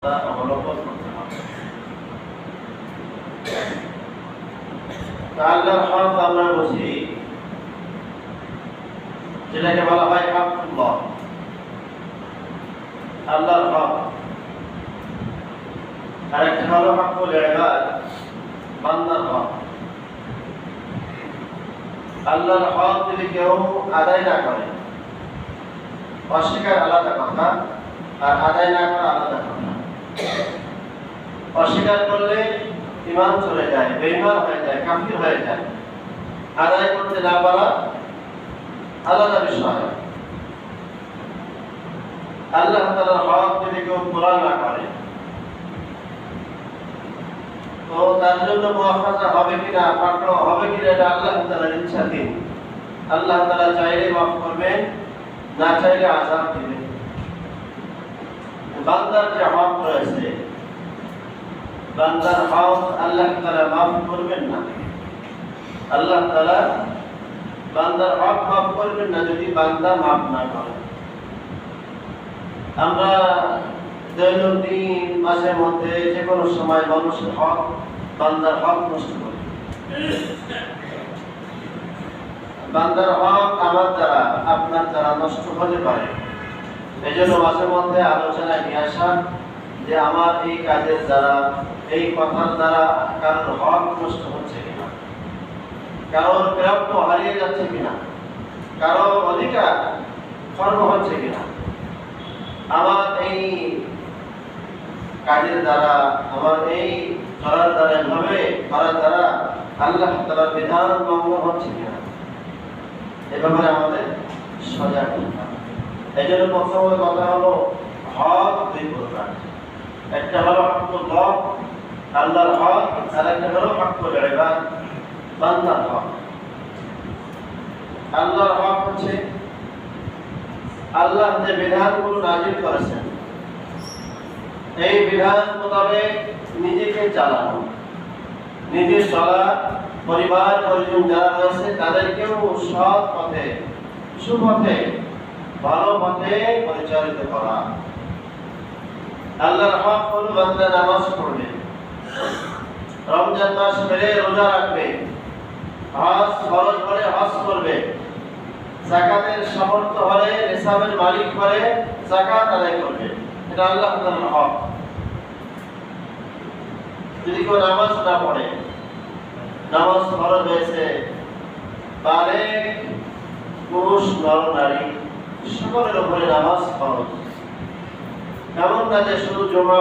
অবলম্বন করতে হবে। আল্লাহর হক আমরা বুঝি যেটাকে বলা হয় হকুল্লাহ, আল্লাহর হক। আর একটা হলো হকুল ইবাদ, বান্দার হক। আল্লাহর হক যদি কেউ আদায় না করে, অস্বীকার আলাদা কথা, আর আদায় না করা আলাদা কথা। অস্বীকার করলে ঈমান চলে যায়, বেঈমান হয়ে যায়, কাফির হয়ে যায়। আদায় করতে না পারা আলাদা বিষয়। আল্লাহ তাআলার হক যদি কেউ পূরণ না করে, তো তার জন্য মুআখাযা হবে কিনা, পাকড়াও হবে কিনা, এটা আল্লাহ তাআলার ইচ্ছাধীন। আল্লাহ তাআলা চাইলে মাফ করবেন, না চাইলে আযাব দিবেন। বান্দার যে হক রয়েছে, বান্দার হক আল্লাহ তাআলা মাফ করবেন না। আল্লাহ তাআলা বান্দার হক মাফ করবেন না যদি বান্দা মাফ না করে। আমরা দৈনন্দিন মাঝে মধ্যে যে কোনো সময় মানুষের হক, বান্দার হক নষ্ট করি। বান্দার হক আমার দ্বারা, আপনার দ্বারা নষ্ট হতে পারে। এই জন্য মাঝে মধ্যে আলোচনায় নিয়ে আসা যে আমার এই কাজের দ্বারা, এই কথার দ্বারা কারোর হক নষ্ট হচ্ছে কিনা, কারোর প্রাপ্য হারিয়ে যাচ্ছে কিনা, কারোর অধিকার খর্ব হচ্ছে কিনা। আমার এই কাজের দ্বারা, আমার এই চলার দ্বারা, এভাবে করার দ্বারা আল্লাহ তাআলার বিধান ভঙ্গ হচ্ছে কিনা, এ ব্যাপারে আমাদের সজাগ হতে হবে। এই জন্য প্রথম কথা হলো হক দুই প্রকার। একটা হলো হকুল্লাহ, আল্লাহর হক, আর একটা হলো হকুল ইবাদ, বান্দার হক। আল্লাহর হক হচ্ছে আল্লাহ যে বিধানগুলো নাযিল করেছেন, এই বিধান মোতাবেক নিজেকে চালানো, নিজের চলা, পরিবার পরিজন যারা রয়েছে তাদেরকেও সৎ পথে, সুপথে, ভালো পথে পরিচালিত করা। আল্লাহর হক হলো বান্দা নামাজ পড়বে, রমজান মাস পেলে রোজা রাখবে, হজ ফরজ হলে হজ করবে, যাকাতের সামর্থ্য হলে, নিসাবের মালিক হলে যাকাত আদায় করবে। এটা আল্লাহ তাআলার হক। যদি কেউ নামাজ না পড়ে, নামাজ ফরজ হয়েছে, বালেগ পুরুষ নর নারী সকলের উপরে নামাজ ফরজ। এমন না যে শুধু জুমা